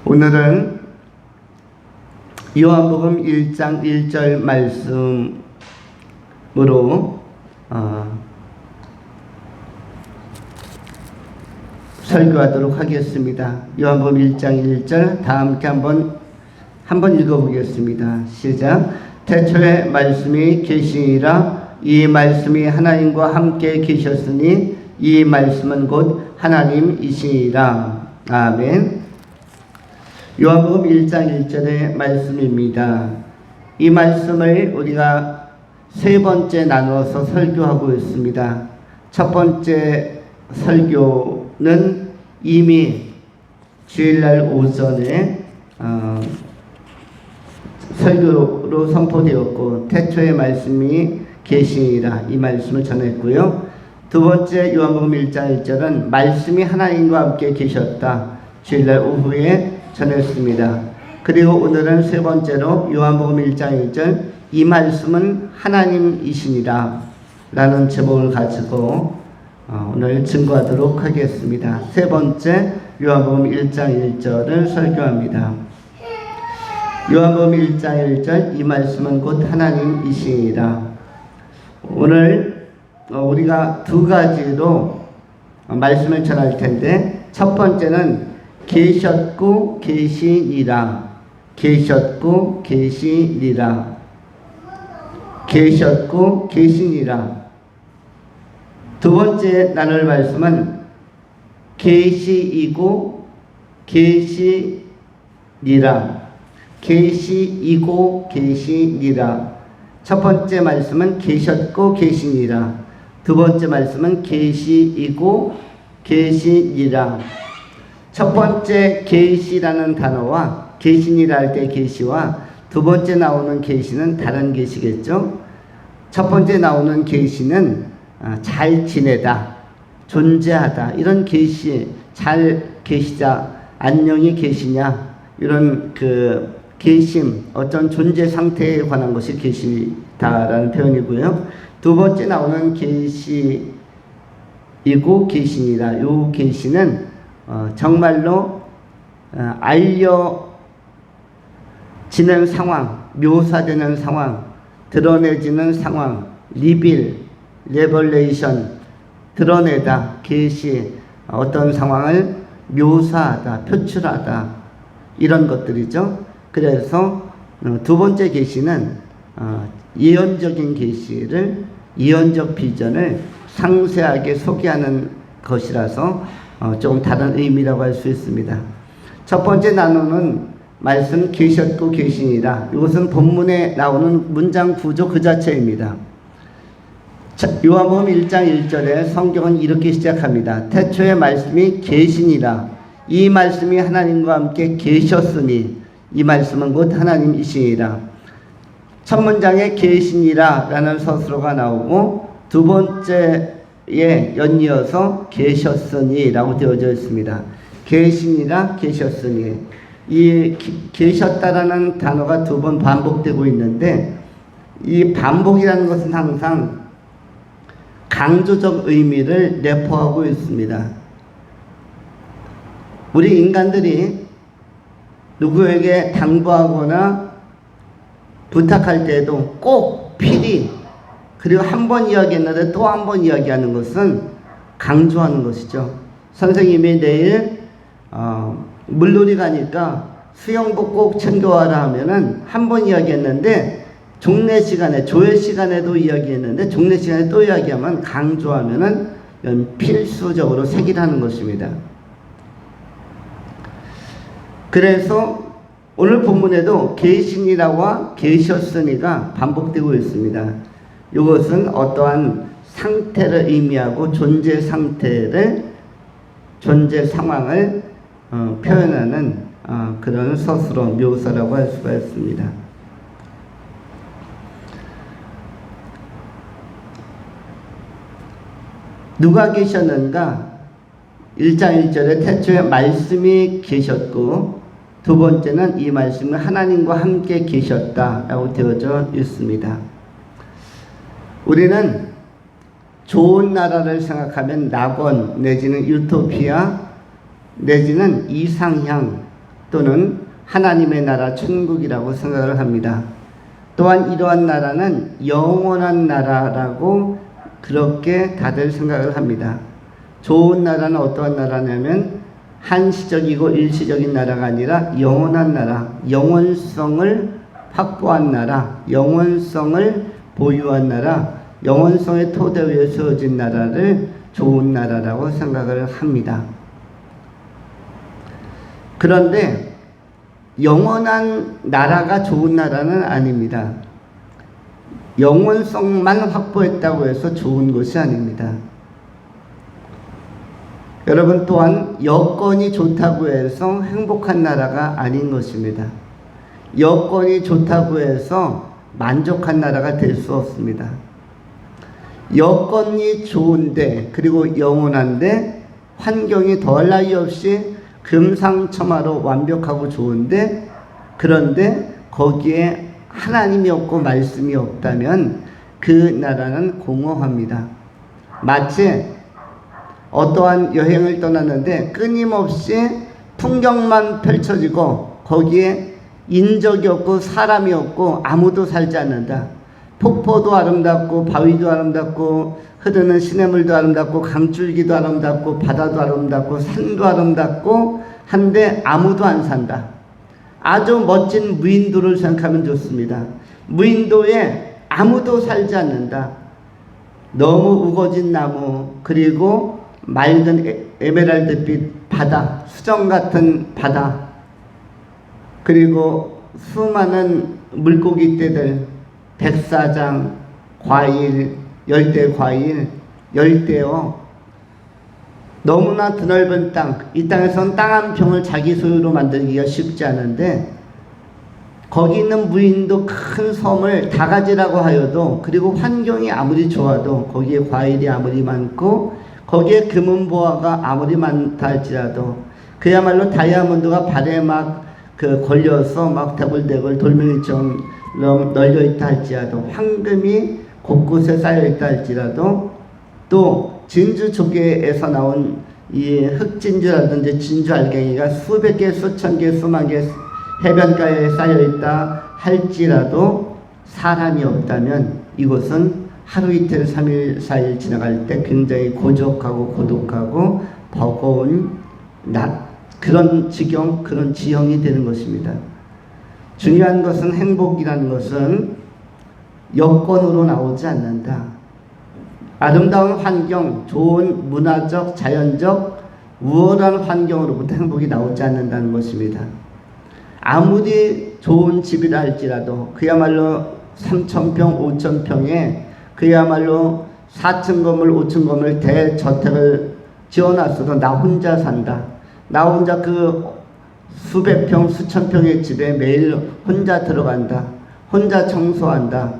오늘은 요한복음 1장 1절 말씀으로 설교하도록 하겠습니다. 요한복음 1장 1절 다 함께 한번 읽어보겠습니다. 시작. 태초에 말씀이 계시니라. 이 말씀이 하나님과 함께 계셨으니 이 말씀은 곧 하나님이시니라. 아멘. 요한복음 1장 1절의 말씀입니다. 이 말씀을 우리가 세 번째 나누어서 설교하고 있습니다. 첫 번째 설교는 이미 주일날 오전에 설교로 선포되었고, 태초에 말씀이 계시니라 이 말씀을 전했고요. 두 번째 요한복음 1장 1절은 말씀이 하나님과 함께 계셨다, 주일날 오후에 전했습니다. 그리고 오늘은 세 번째로 요한복음 1장 1절 이 말씀은 하나님이시니라 라는 제목을 가지고 오늘 증거하도록 하겠습니다. 세 번째 요한복음 1장 1절을 설교합니다. 요한복음 1장 1절 이 말씀은 곧 하나님이시니라. 오늘 우리가 두 가지로 말씀을 전할 텐데, 첫 번째는 계셨고 계시니라. 계셨고 계시니라. 계셨고 계시니라. 두 번째 나눌 말씀은 계시이고 계시니라. 계시이고 계시니라. 첫 번째 말씀은 계셨고 계시니라. 두 번째 말씀은 계시이고 계시니라. 첫 번째 계시라는 단어와 계시니라 할 때 계시와 두 번째 나오는 계시는 다른 계시겠죠. 첫 번째 나오는 계시는 잘 지내다, 존재하다, 이런 계시, 잘 계시다, 안녕히 계시냐, 이런 계심, 어떤 존재 상태에 관한 것이 계시다라는 표현이고요. 두 번째 나오는 계시이고 계시니라. 이 계시는 정말로 알려지는 상황, 묘사되는 상황, 드러내지는 상황, 레벌레이션, 드러내다, 계시, 어떤 상황을 묘사하다, 표출하다, 이런 것들이죠. 그래서 두 번째 계시는 예언적인 계시를, 예언적 비전을 상세하게 소개하는 것이라서 조금 다른 의미라고 할 수 있습니다. 첫 번째 나누는 말씀 계셨고 계시니라. 이것은 본문에 나오는 문장 구조 그 자체입니다. 요한복음 1장 1절에 성경은 이렇게 시작합니다. 태초에 말씀이 계시니라. 이 말씀이 하나님과 함께 계셨으니 이 말씀은 곧 하나님이시니라. 첫 문장에 계시니라 라는 서술어가 나오고, 두 번째에 연이어서 계셨으니 라고 되어져 있습니다. 계시니라, 계셨으니. 이 계셨다라는 단어가 두 번 반복되고 있는데, 이 반복이라는 것은 항상 강조적 의미를 내포하고 있습니다. 우리 인간들이 누구에게 당부하거나 부탁할 때도 꼭 필히, 그리고 한 번 이야기했는데 또 한 번 이야기하는 것은 강조하는 것이죠. 선생님이 내일 물놀이 가니까 수영복 꼭 챙겨와라 하면은 한 번 이야기했는데 종례 시간에, 조회 시간에도 이야기했는데 종례 시간에 또 이야기하면, 강조하면은 필수적으로 새기라는 것입니다. 그래서 오늘 본문에도 계시니라와 계셨으니가 반복되고 있습니다. 이것은 어떠한 상태를 의미하고 존재 상태를, 존재 상황을 표현하는 그런 서술어, 묘사라고 할 수가 있습니다. 누가 계셨는가? 1장 1절에 태초에 말씀이 계셨고, 두 번째는 이 말씀은 하나님과 함께 계셨다라고 되어져 있습니다. 우리는 좋은 나라를 생각하면 낙원 내지는 유토피아 내지는 이상향, 또는 하나님의 나라 천국이라고 생각을 합니다. 또한 이러한 나라는 영원한 나라라고 그렇게 다들 생각을 합니다. 좋은 나라는 어떠한 나라냐면 한시적이고 일시적인 나라가 아니라 영원한 나라, 영원성을 확보한 나라, 영원성을 보유한 나라, 영원성의 토대 위에 세워진 나라를 좋은 나라라고 생각을 합니다. 그런데 영원한 나라가 좋은 나라는 아닙니다. 영원성만 확보했다고 해서 좋은 것이 아닙니다. 여러분, 또한 여건이 좋다고 해서 행복한 나라가 아닌 것입니다. 여건이 좋다고 해서 만족한 나라가 될 수 없습니다. 여건이 좋은데 그리고 영원한데 환경이 더할 나위 없이 금상첨화로 완벽하고 좋은데, 그런데 거기에 하나님이 없고 말씀이 없다면 그 나라는 공허합니다. 마치 어떠한 여행을 떠났는데 끊임없이 풍경만 펼쳐지고 거기에 인적이 없고 사람이 없고 아무도 살지 않는다. 폭포도 아름답고 바위도 아름답고 흐르는 시냇물도 아름답고 강줄기도 아름답고 바다도 아름답고 산도 아름답고 한데 아무도 안 산다. 아주 멋진 무인도를 생각하면 좋습니다. 무인도에 아무도 살지 않는다. 너무 우거진 나무, 그리고 맑은 에메랄드빛 바다, 수정 같은 바다, 그리고 수많은 물고기 떼들, 백사장, 과일, 열대 과일, 열대어, 너무나 드넓은 땅, 이 땅에선 땅 한 평을 자기 소유로 만들기가 쉽지 않은데 거기 있는 무인도 큰 섬을 다 가지라고 하여도, 그리고 환경이 아무리 좋아도, 거기에 과일이 아무리 많고 거기에 금은보화가 아무리 많다 할지라도, 그야말로 다이아몬드가 발에 막 걸려서 막 대굴대굴 돌멩이처럼 널려 있다 할지라도, 황금이 곳곳에 쌓여 있다 할지라도, 또 진주 조개에서 나온 이 흑진주라든지 진주 알갱이가 수백 개, 수천 개, 수만 개 해변가에 쌓여 있다 할지라도 사람이 없다면 이곳은 하루 이틀 3일 4일 지나갈 때 굉장히 고적하고 고독하고 버거운 그런 지경, 그런 지형이 되는 것입니다. 중요한 것은, 행복이라는 것은 여건으로 나오지 않는다. 아름다운 환경, 좋은 문화적, 자연적, 우월한 환경으로부터 행복이 나오지 않는다는 것입니다. 아무리 좋은 집이라 할지라도, 그야말로 3,000평, 5,000평에 그야말로 4층 건물, 5층 건물 대저택을 지어놨어도 나 혼자 산다. 나 혼자 그 수백 평, 수천 평의 집에 매일 혼자 들어간다. 혼자 청소한다.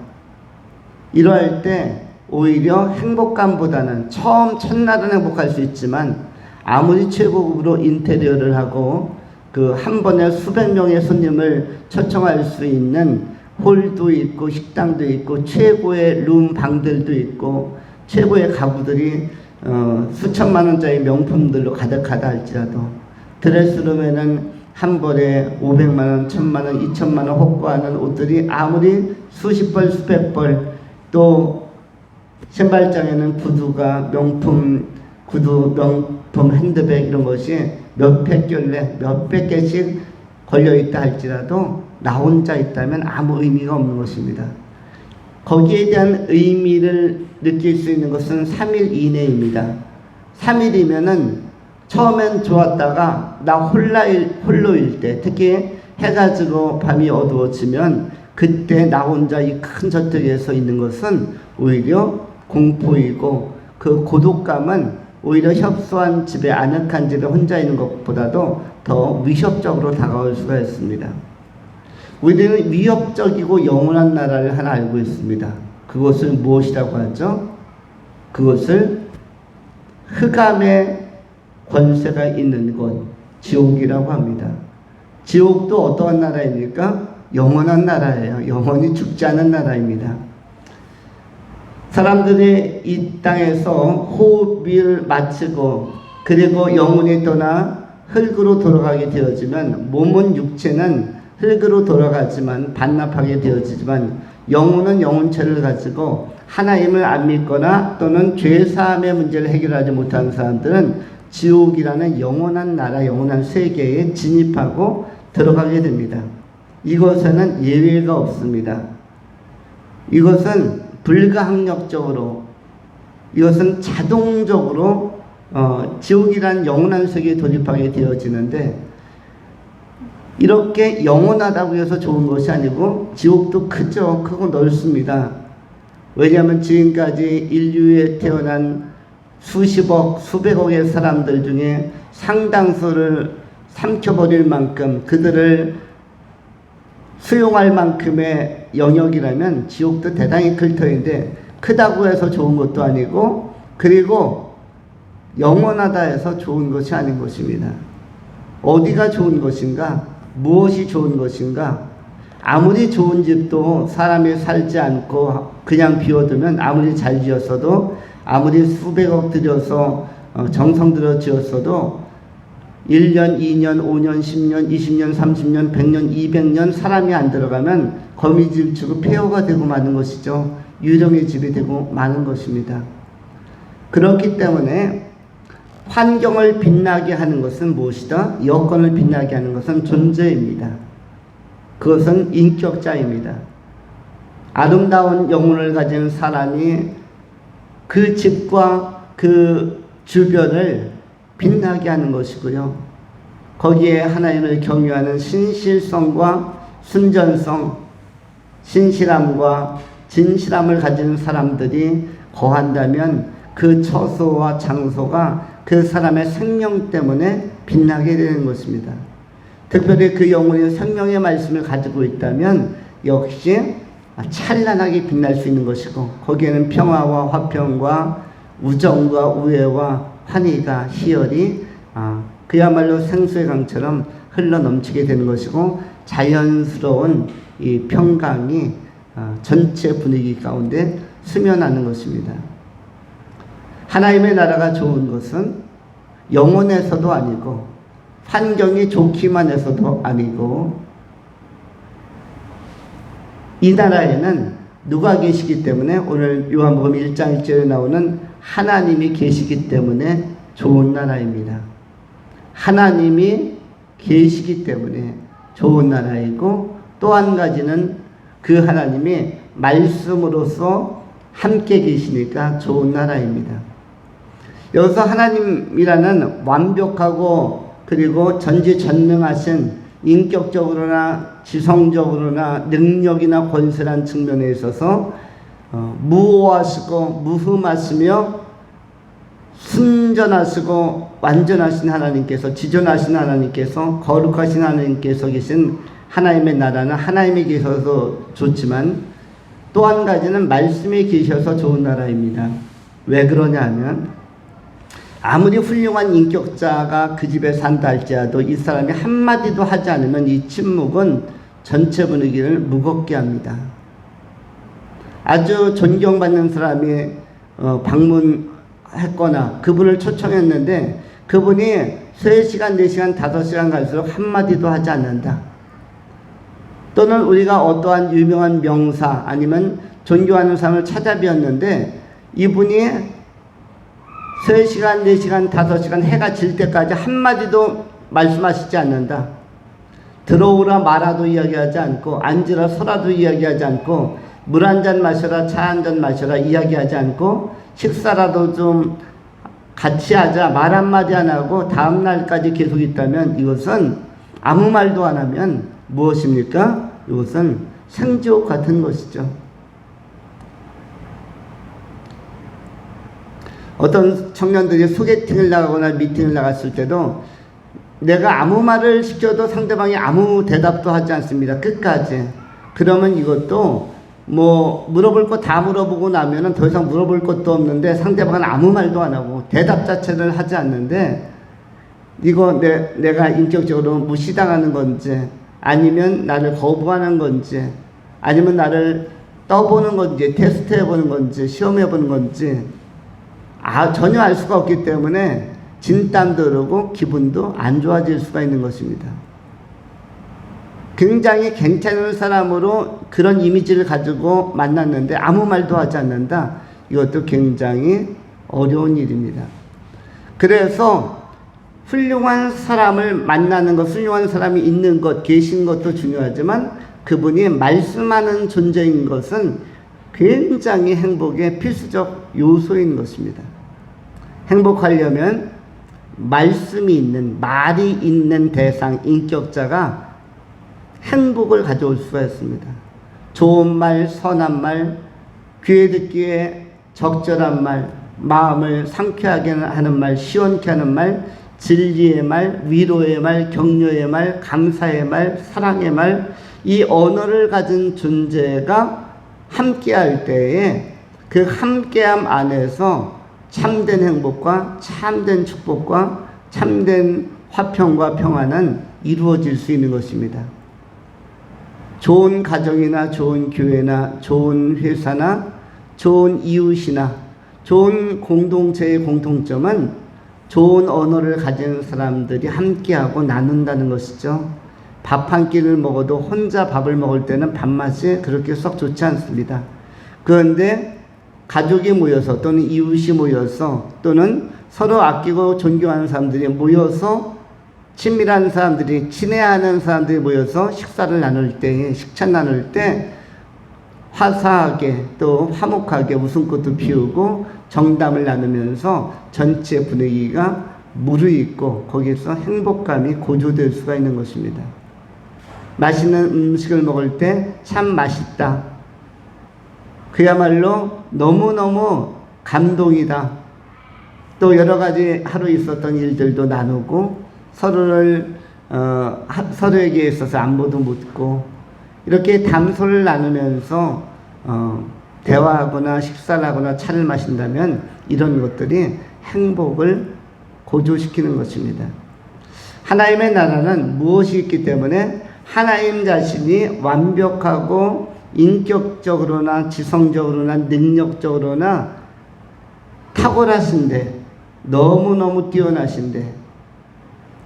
이럴 때 오히려 행복감보다는, 처음 첫날은 행복할 수 있지만 아무리 최고급으로 인테리어를 하고 그 한 번에 수백 명의 손님을 초청할 수 있는 홀도 있고 식당도 있고 최고의 룸 방들도 있고 최고의 가구들이 수천만 원짜리 명품들로 가득하다 할지라도, 드레스룸에는 한 벌에 500만 원, 1000만 원, 2000만 원 혹과하는 옷들이 아무리 수십 벌, 수백 벌, 또 신발장에는 구두가 명품 구두, 명품 핸드백 이런 것이 몇백 켤레, 몇백 개씩 걸려있다 할지라도 나 혼자 있다면 아무 의미가 없는 것입니다. 거기에 대한 의미를 느낄 수 있는 것은 3일 이내입니다. 3일이면은 처음엔 좋았다가 나 홀로일 때, 특히 해가 지고 밤이 어두워지면 그때 나 혼자 이 큰 저택에서 있는 것은 오히려 공포이고, 그 고독감은 오히려 협소한 집에, 아늑한 집에 혼자 있는 것보다도 더 위협적으로 다가올 수가 있습니다. 우리는 위협적이고 영원한 나라를 하나 알고 있습니다. 그것을 무엇이라고 하죠? 그것을 흑암의 권세가 있는 곳, 지옥이라고 합니다. 지옥도 어떠한 나라입니까? 영원한 나라예요. 영원히 죽지 않은 나라입니다. 사람들이 이 땅에서 호흡을 마치고 그리고 영혼이 떠나 흙으로 돌아가게 되어지면 몸은 육체는 흙으로 돌아가지만 반납하게 되어지지만 영혼은 영혼체를 가지고 하나님을 안 믿거나 또는 죄사함의 문제를 해결하지 못하는 사람들은 지옥이라는 영원한 나라, 영원한 세계에 진입하고 들어가게 됩니다. 이것에는 예외가 없습니다. 이것은 불가항력적으로, 이것은 자동적으로 지옥이란 영원한 세계에 돌입하게 되어지는데, 이렇게 영원하다고 해서 좋은 것이 아니고 지옥도 크고 넓습니다. 왜냐하면 지금까지 인류에 태어난 수십억, 수백억의 사람들 중에 상당수를 삼켜버릴 만큼, 그들을 수용할 만큼의 영역이라면 지옥도 대단히 클 터인데, 크다고 해서 좋은 것도 아니고, 그리고 영원하다 해서 좋은 것이 아닌 것입니다. 어디가 좋은 것인가? 무엇이 좋은 것인가? 아무리 좋은 집도 사람이 살지 않고 그냥 비워두면, 아무리 잘 지었어도, 아무리 수백억 들여서 정성 들여 지었어도 1년, 2년, 5년, 10년, 20년, 30년, 100년, 200년 사람이 안 들어가면 거미줄 치고 폐허가 되고 마는 것이죠. 유령의 집이 되고 마는 것입니다. 그렇기 때문에 환경을 빛나게 하는 것은 무엇이다? 여건을 빛나게 하는 것은 존재입니다. 그것은 인격자입니다. 아름다운 영혼을 가진 사람이 그 집과 그 주변을 빛나게 하는 것이고요. 거기에 하나님을 경유하는 신실성과 순전성, 신실함과 진실함을 가진 사람들이 거한다면 그 처소와 장소가 그 사람의 생명 때문에 빛나게 되는 것입니다. 특별히 그 영혼이 생명의 말씀을 가지고 있다면 역시 찬란하게 빛날 수 있는 것이고, 거기에는 평화와 화평과 우정과 우애와 환희가, 희열이 그야말로 생수의 강처럼 흘러넘치게 되는 것이고, 자연스러운 이 평강이 전체 분위기 가운데 스며나는 것입니다. 하나님의 나라가 좋은 것은 영혼에서도 아니고, 환경이 좋기만 해서도 아니고, 이 나라에는 누가 계시기 때문에, 오늘 요한복음 1장 1절에 나오는 하나님이 계시기 때문에 좋은 나라입니다. 하나님이 계시기 때문에 좋은 나라이고, 또 한 가지는 그 하나님이 말씀으로서 함께 계시니까 좋은 나라입니다. 여기서 하나님이라는 완벽하고 그리고 전지전능하신, 인격적으로나 지성적으로나 능력이나 권세란 측면에 있어서 무오하시고 무흠하시며 순전하시고 완전하신 하나님께서, 지존하신 하나님께서, 거룩하신 하나님께서 계신 하나님의 나라는 하나님이 계셔서 좋지만, 또 한 가지는 말씀이 계셔서 좋은 나라입니다. 왜 그러냐 하면, 아무리 훌륭한 인격자가 그 집에 산다 할지라도 이 사람이 한마디도 하지 않으면 이 침묵은 전체 분위기를 무겁게 합니다. 아주 존경받는 사람이 방문했거나 그분을 초청했는데 그분이 3시간, 4시간, 5시간 갈수록 한마디도 하지 않는다. 또는 우리가 어떠한 유명한 명사 아니면 존경하는 사람을 찾아뵈었는데 이분이 3시간, 4시간, 5시간 해가 질 때까지 한마디도 말씀하시지 않는다. 들어오라 말아도 이야기하지 않고, 앉으라 서라도 이야기하지 않고, 물 한 잔 마셔라, 차 한 잔 마셔라 이야기하지 않고, 식사라도 좀 같이 하자 말 한마디 안 하고 다음 날까지 계속 있다면, 이것은 아무 말도 안 하면 무엇입니까? 이것은 생지옥 같은 것이죠. 어떤 청년들이 소개팅을 나가거나 미팅을 나갔을 때도 내가 아무 말을 시켜도 상대방이 아무 대답도 하지 않습니다. 끝까지. 그러면 이것도 뭐 물어볼 거 다 물어보고 나면은 더 이상 물어볼 것도 없는데 상대방은 아무 말도 안 하고 대답 자체를 하지 않는데, 이거 내가 인격적으로 무시당하는 건지, 아니면 나를 거부하는 건지, 아니면 나를 떠보는 건지, 테스트해보는 건지, 시험해보는 건지 전혀 알 수가 없기 때문에 진땀도 흐르고 기분도 안 좋아질 수가 있는 것입니다. 굉장히 괜찮은 사람으로 그런 이미지를 가지고 만났는데 아무 말도 하지 않는다. 이것도 굉장히 어려운 일입니다. 그래서 훌륭한 사람을 만나는 것, 훌륭한 사람이 있는 것, 계신 것도 중요하지만 그분이 말씀하는 존재인 것은 굉장히 행복의 필수적 요소인 것입니다. 행복하려면 말씀이 있는, 말이 있는 대상, 인격자가 행복을 가져올 수가 있습니다. 좋은 말, 선한 말, 귀에 듣기에 적절한 말, 마음을 상쾌하게 하는 말, 시원케 하는 말, 진리의 말, 위로의 말, 격려의 말, 감사의 말, 사랑의 말, 이 언어를 가진 존재가 함께할 때에 그 함께함 안에서 참된 행복과 참된 축복과 참된 화평과 평안은 이루어질 수 있는 것입니다. 좋은 가정이나 좋은 교회나 좋은 회사나 좋은 이웃이나 좋은 공동체의 공통점은 좋은 언어를 가진 사람들이 함께하고 나눈다는 것이죠. 밥 한 끼를 먹어도 혼자 밥을 먹을 때는 밥맛이 그렇게 썩 좋지 않습니다. 그런데 가족이 모여서 또는 이웃이 모여서 또는 서로 아끼고 존경하는 사람들이 모여서 친밀한 사람들이, 친애하는 사람들이 모여서 식사를 나눌 때, 식찬 나눌 때 화사하게 또 화목하게 웃음꽃도 피우고 정담을 나누면서 전체 분위기가 무르익고 거기서 행복감이 고조될 수가 있는 것입니다. 맛있는 음식을 먹을 때 참 맛있다. 그야말로 너무너무 감동이다. 또 여러 가지 하루 있었던 일들도 나누고 서로에게 있어서 안부도 묻고 이렇게 담소를 나누면서 대화하거나 식사를 하거나 차를 마신다면 이런 것들이 행복을 고조시키는 것입니다. 하나님의 나라는 무엇이 있기 때문에 하나님 자신이 완벽하고 인격적으로나 지성적으로나 능력적으로나 탁월하신데 너무너무 뛰어나신데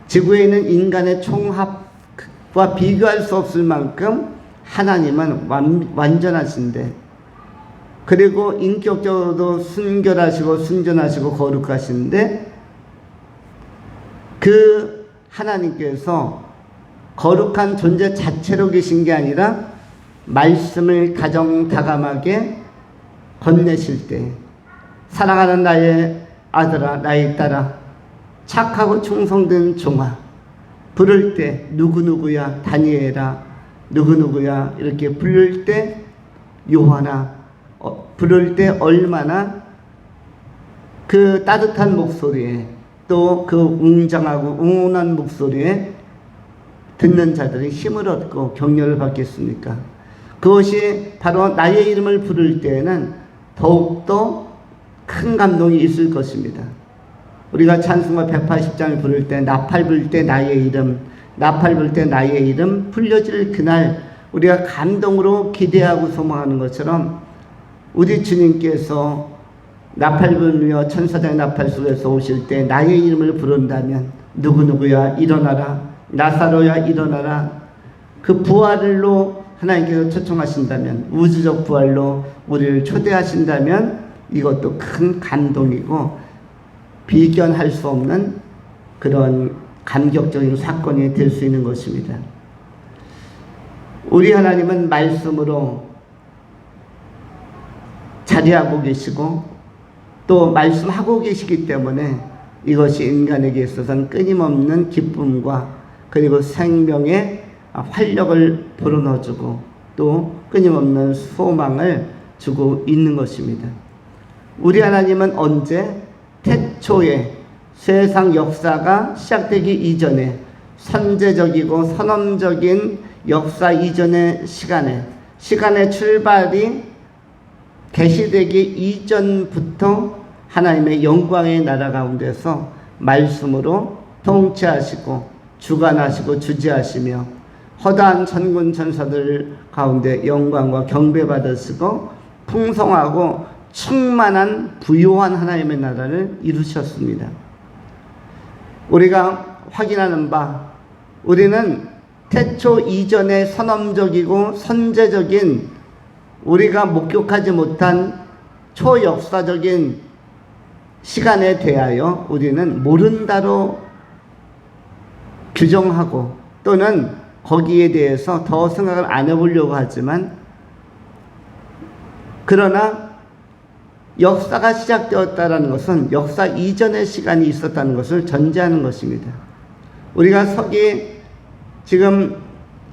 지구에 있는 인간의 총합과 비교할 수 없을 만큼 하나님은 완전하신데 그리고 인격적으로도 순결하시고 순전하시고 거룩하신데 그 하나님께서 거룩한 존재 자체로 계신 게 아니라 말씀을 다정다감하게 건네실 때 사랑하는 나의 아들아 나의 딸아 착하고 충성된 종아 부를 때 누구누구야 다니엘아 누구누구야 이렇게 부를 때 요한아 부를 때 얼마나 그 따뜻한 목소리에 또 그 웅장하고 응원한 목소리에 듣는 자들이 힘을 얻고 격려를 받겠습니까? 그것이 바로 나의 이름을 부를 때에는 더욱더 큰 감동이 있을 것입니다. 우리가 찬송가 180장을 부를 때 나팔 불 때 나의 이름, 나팔 불 때 나의 이름 불려질 그날 우리가 감동으로 기대하고 소망하는 것처럼 우리 주님께서 나팔 불며 천사장의 나팔 속에서 오실 때 나의 이름을 부른다면 누구누구야 일어나라 나사로야 일어나라 그 부활로 하나님께서 초청하신다면 우주적 부활로 우리를 초대하신다면 이것도 큰 감동이고 비견할 수 없는 그런 감격적인 사건이 될 수 있는 것입니다. 우리 하나님은 말씀으로 자리하고 계시고 또 말씀하고 계시기 때문에 이것이 인간에게 있어서는 끊임없는 기쁨과 그리고 생명의 활력을 불어넣어주고 또 끊임없는 소망을 주고 있는 것입니다. 우리 하나님은 언제 태초에 세상 역사가 시작되기 이전에 선제적이고 선언적인 역사 이전의 시간의 출발이 계시되기 이전부터 하나님의 영광의 나라 가운데서 말씀으로 통치하시고 주관하시고 주지하시며 허다한 천군 천사들 가운데 영광과 경배받으시고 풍성하고 충만한 부요한 하나님의 나라를 이루셨습니다. 우리가 확인하는 바, 우리는 태초 이전의 선언적이고 선제적인 우리가 목격하지 못한 초역사적인 시간에 대하여 우리는 모른다로 규정하고 또는 거기에 대해서 더 생각을 안 해보려고 하지만, 그러나 역사가 시작되었다는 것은 역사 이전의 시간이 있었다는 것을 전제하는 것입니다. 우리가 서기 지금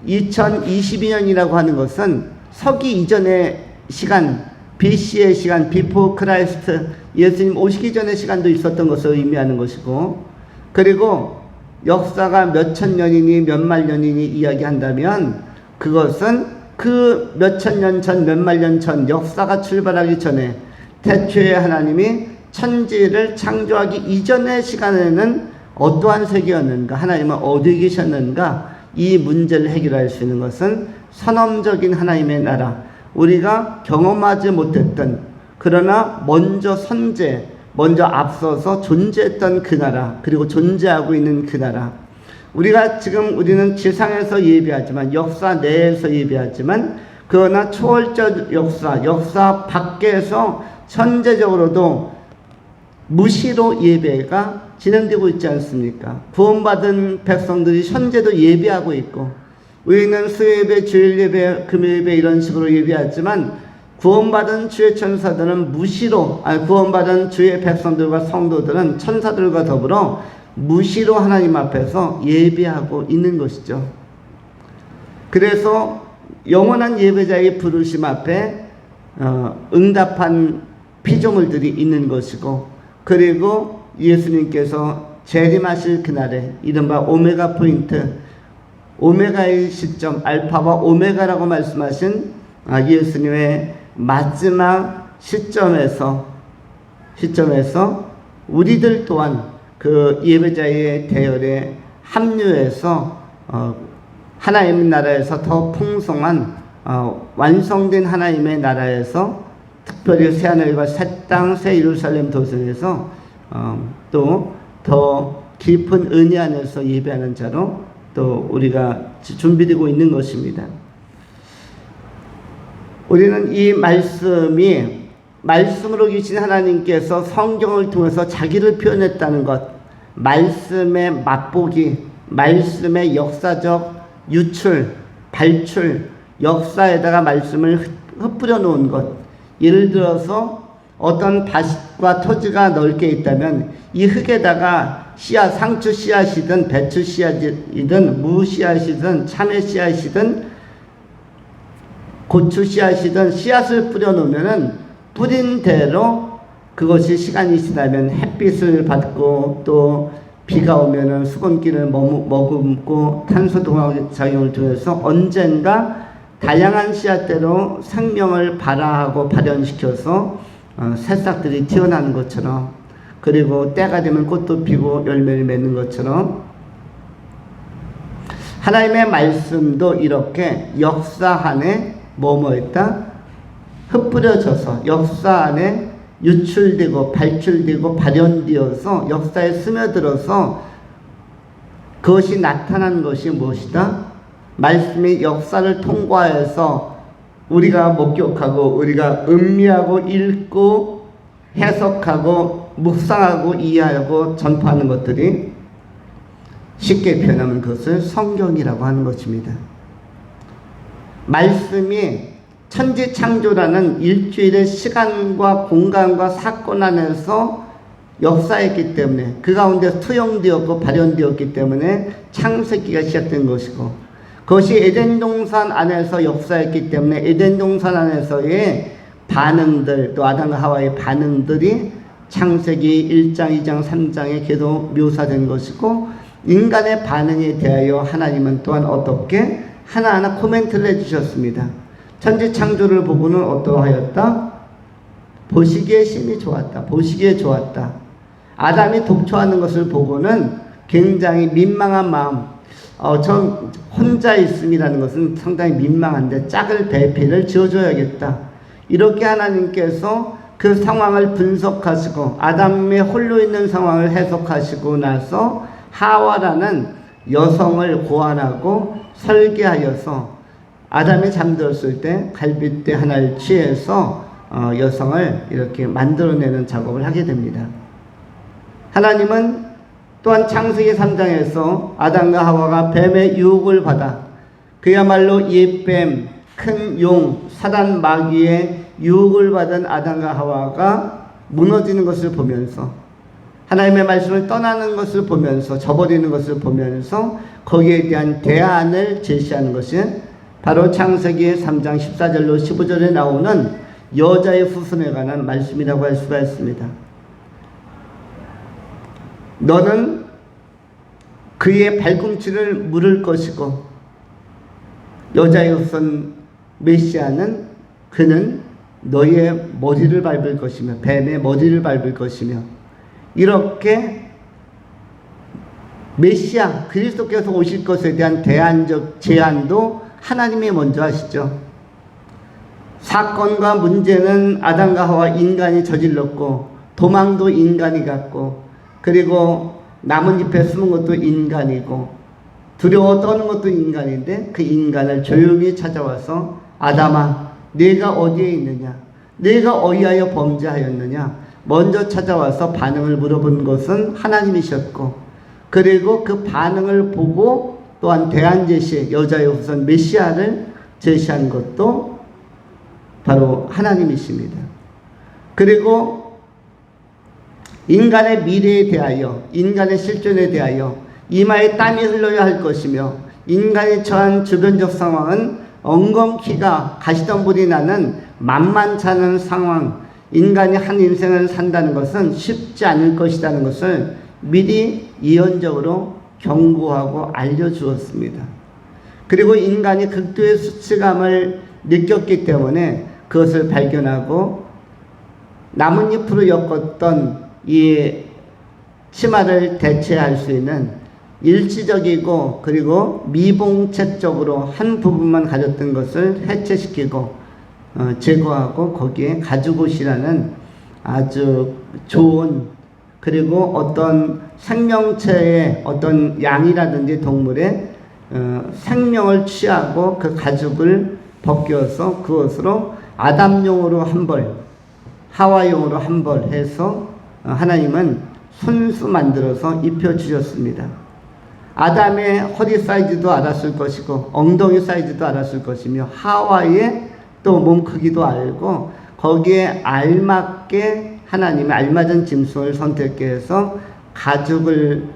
2022년이라고 하는 것은 서기 이전의 시간, BC의 시간, 비포 크라이스트, 예수님 오시기 전의 시간도 있었던 것을 의미하는 것이고, 그리고 역사가 몇천 년이니 몇만 년이니 이야기한다면 그것은 그 몇천 년 전, 몇만 년 전 역사가 출발하기 전에 태초에 하나님이 천지를 창조하기 이전의 시간에는 어떠한 세계였는가, 하나님은 어디 계셨는가, 이 문제를 해결할 수 있는 것은 선언적인 하나님의 나라, 우리가 경험하지 못했던 그러나 먼저 선제, 먼저 앞서서 존재했던 그 나라, 그리고 존재하고 있는 그 나라. 우리는 지상에서 예배하지만, 역사 내에서 예배하지만, 그러나 초월적 역사 밖에서 천재적으로도 무시로 예배가 진행되고 있지 않습니까? 구원받은 백성들이 현재도 예배하고 있고, 우리는 수요예배, 주일예배, 금요예배 이런 식으로 예배하지만 구원받은 주의 천사들은 무시로, 구원받은 주의 백성들과 성도들은 천사들과 더불어 무시로 하나님 앞에서 예배하고 있는 것이죠. 그래서 영원한 예배자의 부르심 앞에 응답한 피조물들이 있는 것이고, 그리고 예수님께서 재림하실 그날에 이른바 오메가 포인트, 오메가의 시점, 알파와 오메가라고 말씀하신 예수님의 마지막 시점에서 우리들 또한 그 예배자의 대열에 합류해서 하나님의 나라에서 더 풍성한 완성된 하나님의 나라에서, 특별히 새하늘과 새 땅, 새 예루살렘 도성에서 또 더 깊은 은혜 안에서 예배하는 자로 또 우리가 준비되고 있는 것입니다. 우리는 이 말씀으로 계신 하나님께서 성경을 통해서 자기를 표현했다는 것, 말씀의 맛보기, 말씀의 역사적 유출, 발출, 역사에다가 말씀을 흩뿌려 놓은 것. 예를 들어서 어떤 밭과 토지가 넓게 있다면 이 흙에다가 씨앗, 상추 씨앗이든 배추 씨앗이든 무 씨앗이든 참외 씨앗이든 고추 씨앗이든 씨앗을 뿌려 놓으면은 뿌린 대로 그것이 시간이 지나면 햇빛을 받고 또 비가 오면은 수건기를 머금고 탄소 동화 작용을 통해서 언젠가 다양한 씨앗대로 생명을 발화하고 발현시켜서 새싹들이 튀어나오는 것처럼, 그리고 때가 되면 꽃도 피고 열매를 맺는 것처럼 하나님의 말씀도 이렇게 역사 안에 뭐뭐했다? 흩뿌려져서 역사 안에 유출되고 발출되고 발현되어서 역사에 스며들어서 그것이 나타난 것이 무엇이다? 말씀이 역사를 통과해서 우리가 목격하고 우리가 음미하고 읽고 해석하고 묵상하고 이해하고 전파하는 것들이 쉽게 표현하면 그것을 성경이라고 하는 것입니다. 말씀이 천지창조라는 일주일의 시간과 공간과 사건 안에서 역사했기 때문에, 그 가운데 투영되었고 발현되었기 때문에 창세기가 시작된 것이고, 그것이 에덴 동산 안에서 역사했기 때문에 에덴 동산 안에서의 반응들, 또 아담과 하와의 반응들이 창세기 1장, 2장, 3장에 계속 묘사된 것이고, 인간의 반응에 대하여 하나님은 또한 어떻게 하나하나 코멘트를 해주셨습니다. 천지 창조를 보고는 어떠하였다? 보시기에 심히 좋았다. 보시기에 좋았다. 아담이 독초하는 것을 보고는 굉장히 민망한 마음, 전 혼자 있음이라는 것은 상당히 민망한데 짝을 배필을 지어줘야겠다. 이렇게 하나님께서 그 상황을 분석하시고 아담의 홀로 있는 상황을 해석하시고 나서 하와라는 여성을 고안하고 설계하여서 아담이 잠들었을 때 갈빗대 하나를 취해서 여성을 이렇게 만들어내는 작업을 하게 됩니다. 하나님은 또한 창세기 3장에서 아담과 하와가 뱀의 유혹을 받아 그야말로 옛뱀, 큰 용, 사단 마귀의 유혹을 받은 아담과 하와가 무너지는 것을 보면서 하나님의 말씀을 떠나는 것을 보면서 저버리는 것을 보면서 거기에 대한 대안을 제시하는 것이 바로 창세기 3장 14절로 15절에 나오는 여자의 후손에 관한 말씀이라고 할 수가 있습니다. 너는 그의 발꿈치를 물을 것이고 여자의 후손 메시아는 그는 너의 머리를 밟을 것이며 뱀의 머리를 밟을 것이며 이렇게 메시아 그리스도께서 오실 것에 대한 대안적 제안도 하나님이 먼저 하시죠. 사건과 문제는 아담과 하와 인간이 저질렀고 도망도 인간이 갔고 그리고 나뭇잎에 숨은 것도 인간이고 두려워 떠는 것도 인간인데 그 인간을 조용히 찾아와서 아담아 네가 어디에 있느냐 네가 어디하여 범죄하였느냐 먼저 찾아와서 반응을 물어본 것은 하나님이셨고 그리고 그 반응을 보고 또한 대안 제시 여자의 후손 메시아를 제시한 것도 바로 하나님이십니다. 그리고 인간의 미래에 대하여 인간의 실존에 대하여 이마에 땀이 흘러야 할 것이며 인간이 처한 주변적 상황은 엉겅퀴가 가시덤불이 나는 만만찮은 상황 인간이 한 인생을 산다는 것은 쉽지 않을 것이라는 것을 미리 예언적으로 경고하고 알려주었습니다. 그리고 인간이 극도의 수치감을 느꼈기 때문에 그것을 발견하고 나뭇잎으로 엮었던 이 치마를 대체할 수 있는 일시적이고 그리고 미봉책적으로 한 부분만 가졌던 것을 해체시키고 제거하고 거기에 가죽옷이라는 아주 좋은 그리고 어떤 생명체의 어떤 양이라든지 동물의 생명을 취하고 그 가죽을 벗겨서 그것으로 아담용으로 한 벌, 하와용으로 한 벌 해서 하나님은 손수 만들어서 입혀주셨습니다. 아담의 허리 사이즈도 알았을 것이고 엉덩이 사이즈도 알았을 것이며 하와의 또 몸 크기도 알고 거기에 알맞게 하나님의 알맞은 짐승을 선택해서 가죽을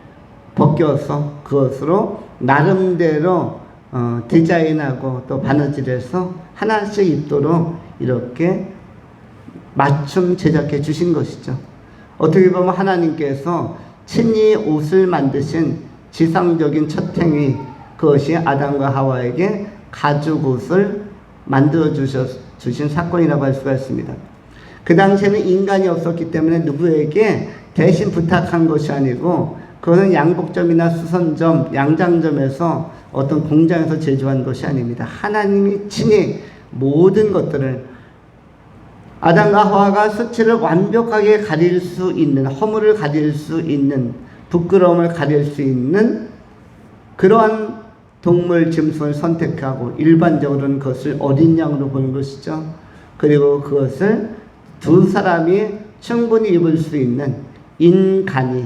벗겨서 그것으로 나름대로 디자인하고 또 바느질해서 하나씩 입도록 이렇게 맞춤 제작해 주신 것이죠. 어떻게 보면 하나님께서 친히 옷을 만드신 지상적인 첫 행위 그것이 아담과 하와에게 가죽 옷을 만들어 주신 사건이라고 할 수가 있습니다. 그 당시에는 인간이 없었기 때문에 누구에게 대신 부탁한 것이 아니고 그것은 양복점이나 수선점, 양장점에서 어떤 공장에서 제조한 것이 아닙니다. 하나님이 친히 모든 것들을 아담과 하와가 수치를 완벽하게 가릴 수 있는 허물을 가릴 수 있는 부끄러움을 가릴 수 있는 그러한 동물 짐승을 선택하고 일반적으로는 그것을 어린 양으로 보는 것이죠. 그리고 그것을 두 사람이 충분히 입을 수 있는 인간이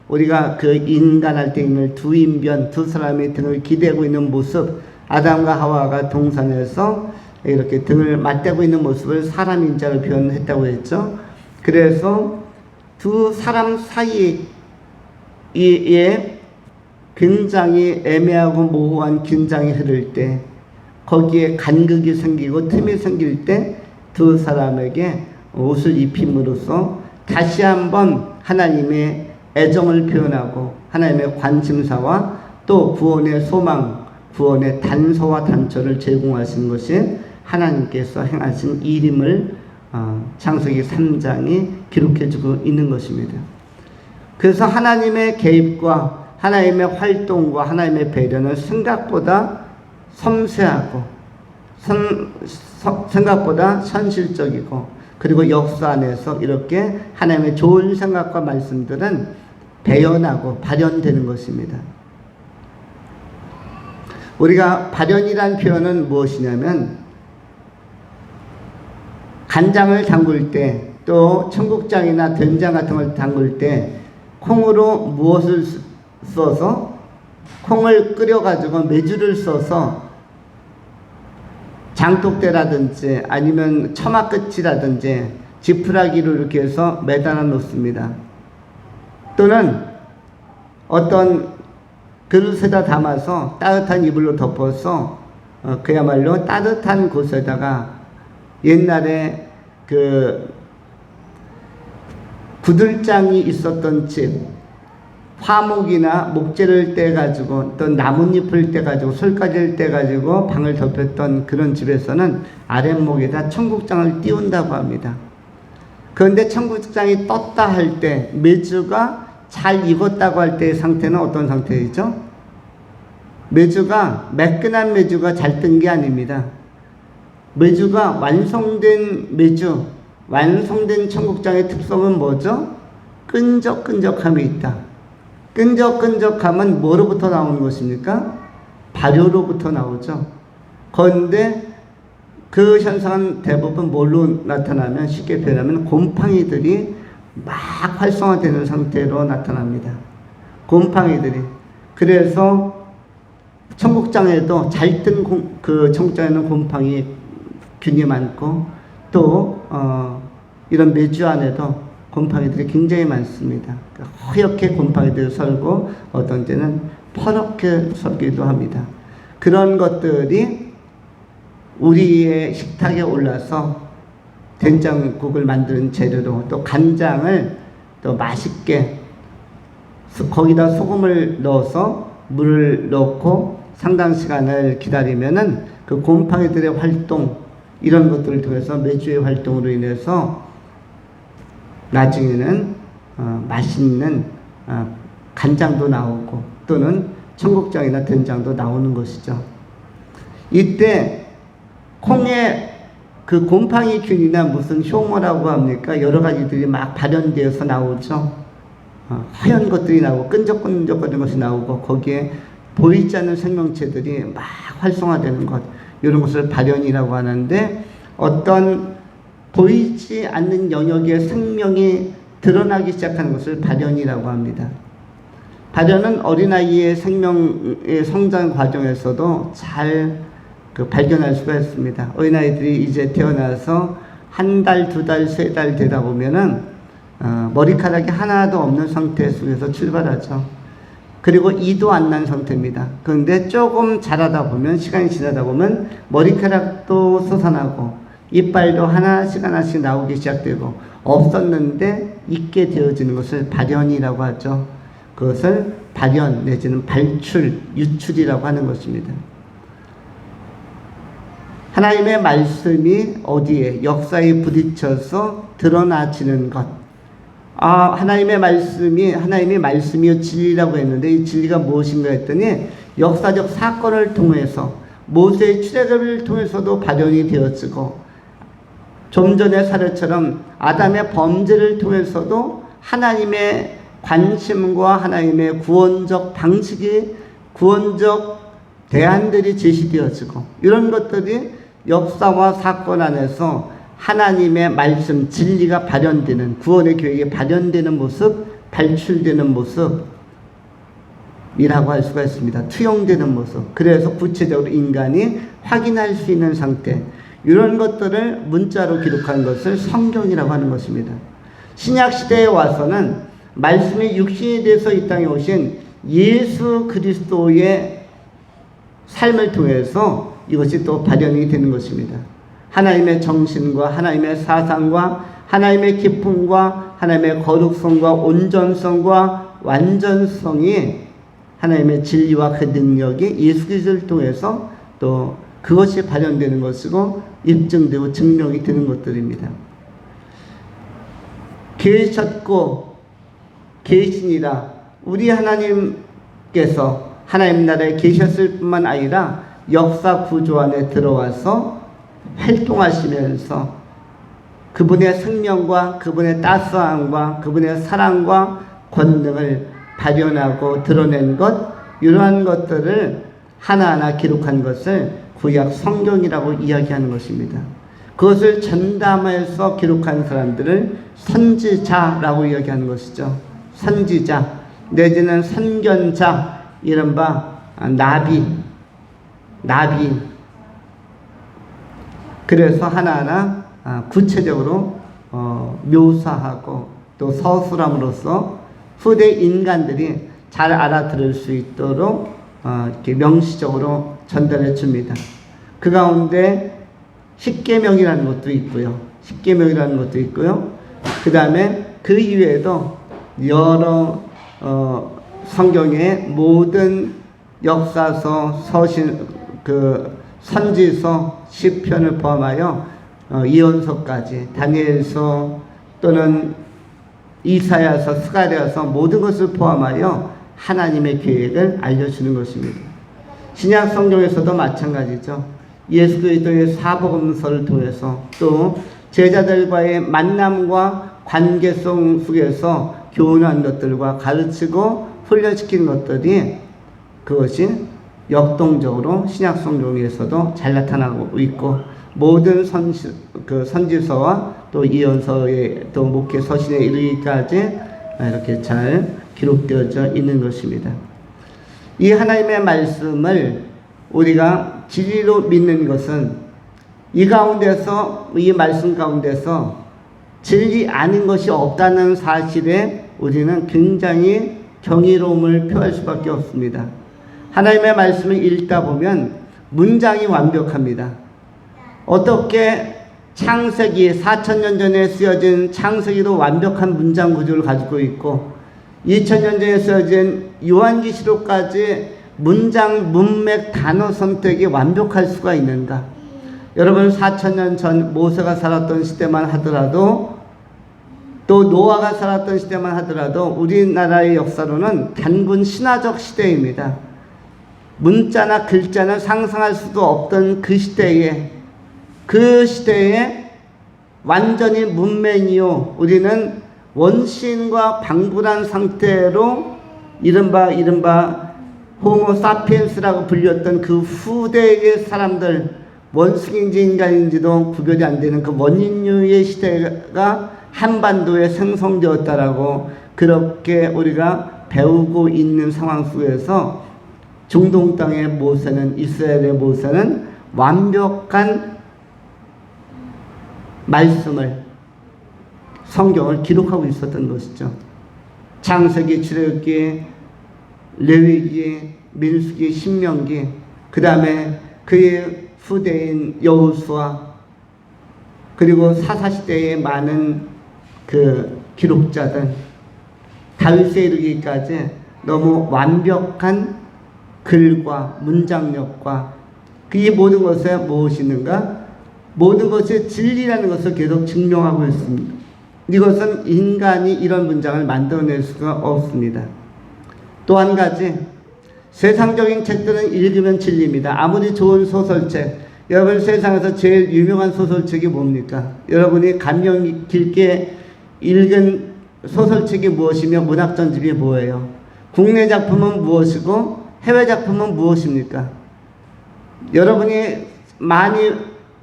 우리가 그 인간할 때 있는 두 인변 두 사람이 등을 기대고 있는 모습 아담과 하와가 동산에서 이렇게 등을 맞대고 있는 모습을 사람 인자로 표현했다고 했죠. 그래서 두 사람 사이에 굉장히 애매하고 모호한 긴장이 흐를 때 거기에 간극이 생기고 틈이 생길 때 두 사람에게 옷을 입힘으로써 다시 한번 하나님의 애정을 표현하고 하나님의 관심사와 또 구원의 소망, 구원의 단서와 단초를 제공하신 것이 하나님께서 행하신 일임을 창세기 3장이 기록해주고 있는 것입니다. 그래서 하나님의 개입과 하나님의 활동과 하나님의 배려는 생각보다 섬세하고 생각보다 현실적이고 그리고 역사 안에서 이렇게 하나님의 좋은 생각과 말씀들은 배연하고 발현되는 것입니다. 우리가 발현이란 표현은 무엇이냐면 간장을 담글 때, 또 청국장이나 된장 같은 걸 담글 때 콩으로 무엇을 써서, 콩을 끓여가지고 메주를 써서 장독대라든지 아니면 처마 끝이라든지 지푸라기로 이렇게 해서 매달아 놓습니다. 또는 어떤 그릇에다 담아서 따뜻한 이불로 덮어서 그야말로 따뜻한 곳에다가, 옛날에 그 구들장이 있었던 집, 화목이나 목재를 떼가지고 또 나뭇잎을 떼가지고 솔가지를 떼가지고 방을 덮였던 그런 집에서는 아랫목에다 청국장을 띄운다고 합니다. 그런데 청국장이 떴다 할 때, 메주가 잘 익었다고 할 때의 상태는 어떤 상태이죠? 메주가, 매끈한 메주가 잘 뜬 게 아닙니다. 메주가 완성된 메주, 완성된 청국장의 특성은 뭐죠? 끈적끈적함이 있다. 끈적끈적함은 뭐로부터 나오는 것입니까? 발효로부터 나오죠. 그런데 그 현상은 대부분 뭘로 나타나면, 쉽게 표현하면 곰팡이들이 막 활성화되는 상태로 나타납니다. 곰팡이들이. 그래서 청국장에도 잘 뜬 그 청국장에는 곰팡이 균이 많고, 또 이런 메주 안에도 곰팡이들이 굉장히 많습니다. 허옇게 곰팡이들이 설고 어떤 때는 퍼렇게 설기도 합니다. 그런 것들이 우리의 식탁에 올라서 된장국을 만드는 재료로, 또 간장을 또 맛있게 거기다 소금을 넣어서 물을 넣고 상당 시간을 기다리면은 그 곰팡이들의 활동, 이런 것들을 통해서 메주의 활동으로 인해서 나중에는 맛있는 간장도 나오고, 또는 청국장이나 된장도 나오는 것이죠. 이때 콩에 그 곰팡이 균이나 무슨 효모라고 합니까? 여러 가지들이 막 발현되어서 나오죠. 하얀 것들이 나오고 끈적끈적거리는 것이 나오고, 거기에 보이지 않는 생명체들이 막 활성화되는 것, 이런 것을 발현이라고 하는데, 어떤 보이지 않는 영역의 생명이 드러나기 시작하는 것을 발현이라고 합니다. 발현은 어린아이의 생명의 성장 과정에서도 잘 발견할 수가 있습니다. 어린아이들이 이제 태어나서 한 달, 두 달, 세 달 되다 보면은 머리카락이 하나도 없는 상태 속에서 출발하죠. 그리고 이도 안 난 상태입니다. 그런데 조금 자라다 보면, 시간이 지나다 보면 머리카락도 솟아나고 이빨도 하나씩 하나씩 나오기 시작되고, 없었는데 있게 되어지는 것을 발현이라고 하죠. 그것을 발현 내지는 발출, 유출이라고 하는 것입니다. 하나님의 말씀이 어디에, 역사에 부딪혀서 드러나지는 것. 하나님의 말씀이, 하나님의 말씀이요 진리라고 했는데, 이 진리가 무엇인가 했더니 역사적 사건을 통해서, 모세의 출애굽을 통해서도 발현이 되어지고, 좀 전의 사례처럼 아담의 범죄를 통해서도 하나님의 관심과 하나님의 구원적 방식이, 구원적 대안들이 제시되어지고, 이런 것들이 역사와 사건 안에서 하나님의 말씀, 진리가 발현되는, 구원의 계획이 발현되는 모습, 발출되는 모습이라고 할 수가 있습니다. 투영되는 모습. 그래서 구체적으로 인간이 확인할 수 있는 상태, 이런 것들을 문자로 기록한 것을 성경이라고 하는 것입니다. 신약시대에 와서는 말씀이 육신이 돼서 이 땅에 오신 예수 그리스도의 삶을 통해서 이것이 또 발현이 되는 것입니다. 하나님의 정신과 하나님의 사상과 하나님의 기쁨과 하나님의 거룩성과 온전성과 완전성이, 하나님의 진리와 그 능력이 예수 그리스도를 통해서 또 그것이 발현되는 것이고 입증되고 증명이 되는 것들입니다. 계셨고 계시니라, 우리 하나님께서 하나님 나라에 계셨을 뿐만 아니라 역사 구조 안에 들어와서 활동하시면서 그분의 생명과 그분의 따스함과 그분의 사랑과 권능을 발현하고 드러낸 것, 이러한 것들을 하나하나 기록한 것을 구약 성경이라고 이야기하는 것입니다. 그것을 전담해서 기록한 사람들을 선지자라고 이야기하는 것이죠. 선지자 내지는 선견자, 이른바 나비. 그래서 하나하나 구체적으로 묘사하고 또 서술함으로써 후대 인간들이 잘 알아들을 수 있도록 이렇게 명시적으로 전달해 줍니다. 그 가운데 십계명이라는 것도 있고요. 그 다음에 그 이외에도 여러 성경의 모든 역사서, 서신, 선지서, 시편을 포함하여 이언서까지, 다니엘서 또는 이사야서, 스가랴서 모든 것을 포함하여 하나님의 계획을 알려주는 것입니다. 신약 성경에서도 마찬가지죠. 예수 그리스도의 사복음서를 통해서 또 제자들과의 만남과 관계성 속에서 교훈한 것들과 가르치고 훈련시킨 것들이 그것이 역동적으로 신약 성경에서도 잘 나타나고 있고 모든 선지서와 또 이언서의 또 목회 서신에 이르기까지 이렇게 잘 기록되어져 있는 것입니다. 이 하나님의 말씀을 우리가 진리로 믿는 것은 이 가운데서, 이 말씀 가운데서 진리 아닌 것이 없다는 사실에 우리는 굉장히 경이로움을 표할 수밖에 없습니다. 하나님의 말씀을 읽다 보면 문장이 완벽합니다. 어떻게 창세기 4,000년 전에 쓰여진 창세기도 완벽한 문장 구조를 가지고 있고 2,000년 전에 쓰여진 요한계시록까지 문장, 문맥, 단어 선택이 완벽할 수가 있는가? 여러분 4,000년 전 모세가 살았던 시대만 하더라도 또 노아가 살았던 시대만 하더라도 우리나라의 역사로는 단군 신화적 시대입니다. 문자나 글자는 상상할 수도 없던 그 시대에 완전히 문맹이요, 우리는 원시인과 방불한 상태로 이른바 호모 사피엔스라고 불렸던 그 후대의 사람들, 원숭이인지 인간인지도 구별이 안 되는 그 원인류의 시대가 한반도에 생성되었다라고 그렇게 우리가 배우고 있는 상황 속에서 중동 땅의 모세는, 이스라엘의 모세는 완벽한 말씀을, 성경을 기록하고 있었던 것이죠. 창세기, 출애굽기, 레위기, 민수기, 신명기, 그 다음에 그의 후대인 여호수아, 그리고 사사시대의 많은 그 기록자들, 다윗에 이르기까지 너무 완벽한 글과 문장력과 이 모든 것에 무엇이 있는가? 모든 것이 진리라는 것을 계속 증명하고 있습니다. 이것은 인간이 이런 문장을 만들어낼 수가 없습니다. 또 한 가지, 세상적인 책들은 읽으면 진리입니다. 아무리 좋은 소설책, 여러분 세상에서 제일 유명한 소설책이 뭡니까? 여러분이 감명 깊게 읽은 소설책이 무엇이며 문학전집이 뭐예요? 국내 작품은 무엇이고 해외 작품은 무엇입니까? 여러분이 많이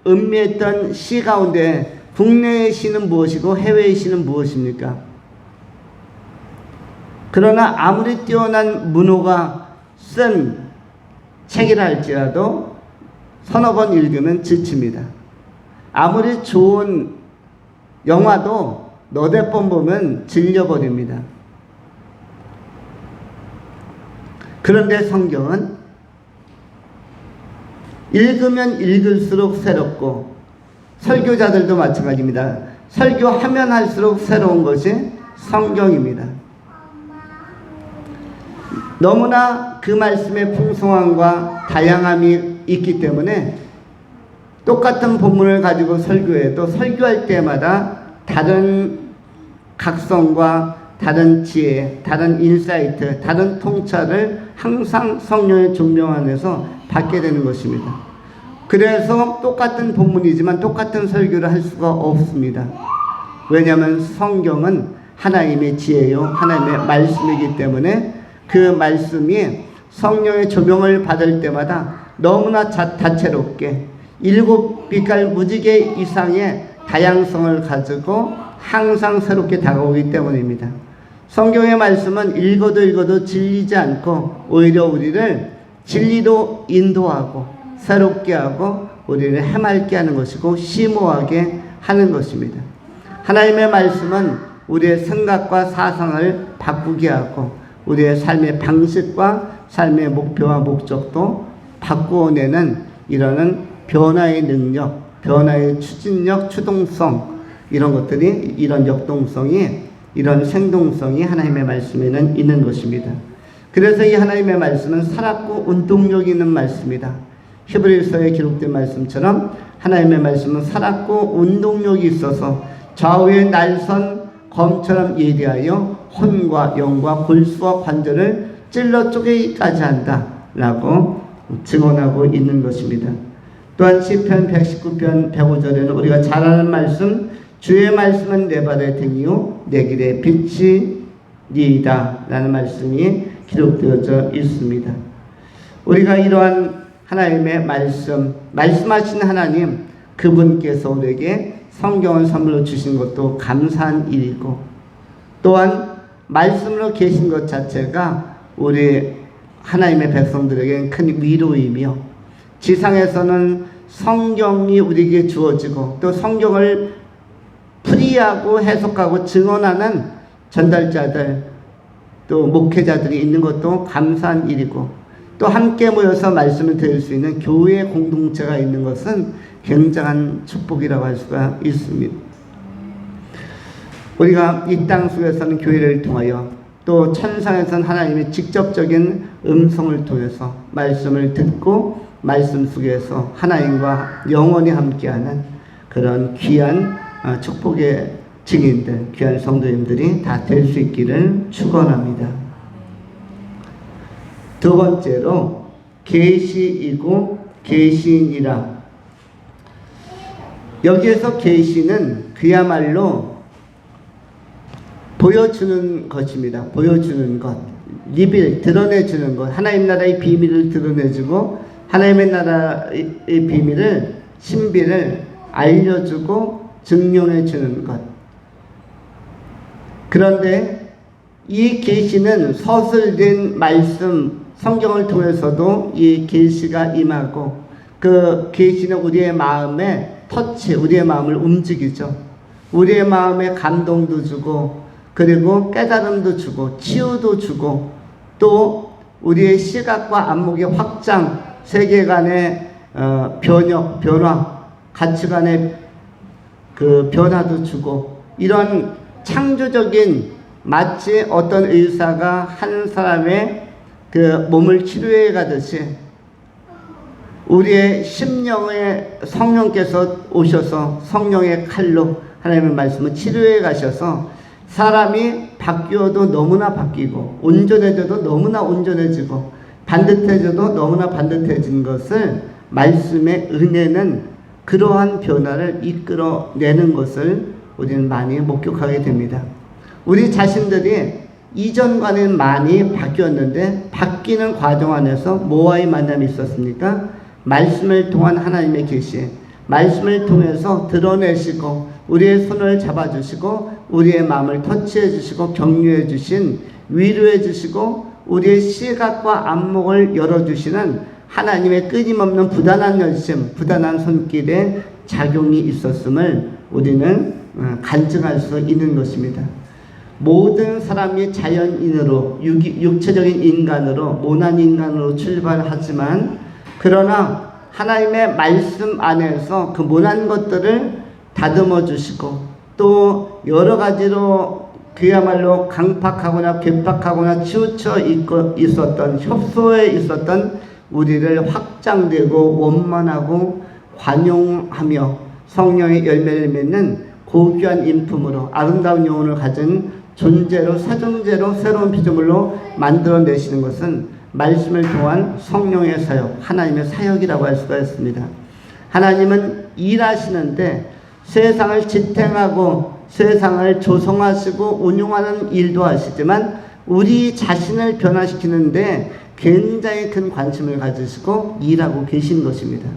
음미했던 시 가운데 국내의 시는 무엇이고 해외의 시는 무엇입니까? 그러나 아무리 뛰어난 문호가 쓴 책이라 할지라도 서너 번 읽으면 지칩니다. 아무리 좋은 영화도 너댓 번 보면 질려버립니다. 그런데 성경은 읽으면 읽을수록 새롭고, 설교자들도 마찬가지입니다. 설교하면 할수록 새로운 것이 성경입니다. 너무나 그 말씀의 풍성함과 다양함이 있기 때문에 똑같은 본문을 가지고 설교해도 설교할 때마다 다른 각성과 다른 지혜, 다른 인사이트, 다른 통찰을 항상 성령의 존명 안에서 받게 되는 것입니다. 그래서 똑같은 본문이지만 똑같은 설교를 할 수가 없습니다. 왜냐하면 성경은 하나님의 지혜요, 하나님의 말씀이기 때문에 그 말씀이 성령의 조명을 받을 때마다 너무나 다채롭게 7빛깔 무지개 이상의 다양성을 가지고 항상 새롭게 다가오기 때문입니다. 성경의 말씀은 읽어도 질리지 않고 오히려 우리를 진리로 인도하고 새롭게 하고 우리를 해맑게 하는 것이고 심오하게 하는 것입니다. 하나님의 말씀은 우리의 생각과 사상을 바꾸게 하고 우리의 삶의 방식과 삶의 목표와 목적도 바꾸어내는 이러는 변화의 능력, 변화의 추진력, 추동성, 이런 것들이, 이런 역동성이, 이런 생동성이 하나님의 말씀에는 있는 것입니다. 그래서 이 하나님의 말씀은 살았고 운동력 있는 말씀이다. 히브리서에 기록된 말씀처럼 하나님의 말씀은 살았고 운동력이 있어서 좌우의 날선 검처럼 예리하여 혼과 영과 골수와 관절을 찔러 쪼개기까지 한다 라고 증언하고 있는 것입니다. 또한 시편 119편 105절에는 우리가 잘 아는 말씀, 주의 말씀은 내 발의 등이요 내 길의 빛이니이다 라는 말씀이 기록되어져 있습니다. 우리가 이러한 하나님의 말씀하신 하나님, 그분께서 우리에게 성경을 선물로 주신 것도 감사한 일이고, 또한 말씀으로 계신 것 자체가 우리 하나님의 백성들에게 큰 위로이며, 지상에서는 성경이 우리에게 주어지고 또 성경을 풀이하고 해석하고 증언하는 전달자들, 또 목회자들이 있는 것도 감사한 일이고, 또 함께 모여서 말씀을 들을 수 있는 교회 공동체가 있는 것은 굉장한 축복이라고 할 수가 있습니다. 우리가 이 땅 속에서는 교회를 통하여, 또 천상에서는 하나님의 직접적인 음성을 통해서 말씀을 듣고 말씀 속에서 하나님과 영원히 함께하는 그런 귀한 축복의 증인들, 귀한 성도님들이 다 될 수 있기를 축원합니다. 두 번째로 계시이고 계시니라. 여기에서 계시는 그야말로 보여주는 것입니다. 보여주는 것, 드러내주는 것, 하나님 나라의 비밀을 드러내주고 하나님의 나라의 비밀을, 신비를 알려주고 증명해주는 것. 그런데 이 계시는 서술된 말씀, 성경을 통해서도 이 계시가 임하고, 그 계시는 우리의 마음에 우리의 마음을 움직이죠. 우리의 마음에 감동도 주고, 그리고 깨달음도 주고, 치유도 주고, 또 우리의 시각과 안목의 확장, 세계관의 변화, 가치관의 그 변화도 주고, 이런 창조적인, 마치 어떤 의사가 한 사람의 그 몸을 치료해 가듯이 우리의 심령에 성령께서 오셔서 성령의 칼로 하나님의 말씀을 치료해 가셔서 사람이 바뀌어도 너무나 바뀌고, 온전해져도 너무나 온전해지고, 반듯해져도 너무나 반듯해진 것을, 말씀의 은혜는 그러한 변화를 이끌어내는 것을 우리는 많이 목격하게 됩니다. 우리 자신들이 이전과는 많이 바뀌었는데, 바뀌는 과정 안에서 뭐와의 만남이 있었습니까? 말씀을 통한 하나님의 계시, 말씀을 통해서 드러내시고 우리의 손을 잡아주시고 우리의 마음을 터치해 주시고 격려해 주신, 위로해 주시고 우리의 시각과 안목을 열어주시는 하나님의 끊임없는 부단한 열심, 부단한 손길의 작용이 있었음을 우리는 간증할 수 있는 것입니다. 모든 사람이 자연인으로, 육체적인 인간으로, 모난 인간으로 출발하지만, 그러나 하나님의 말씀 안에서 그 모난 것들을 다듬어 주시고, 또 여러 가지로 그야말로 강팍하거나 괴팍하거나 치우쳐 있었던, 협소해 있었던 우리를 확장되고 원만하고 관용하며 성령의 열매를 맺는 고귀한 인품으로, 아름다운 영혼을 가진 존재로, 새존재로, 새로운 피조물로 만들어내시는 것은 말씀을 통한 성령의 사역, 하나님의 사역이라고 할 수가 있습니다. 하나님은 일하시는데 세상을 지탱하고 세상을 조성하시고 운용하는 일도 하시지만 우리 자신을 변화시키는데 굉장히 큰 관심을 가지시고 일하고 계신 것입니다.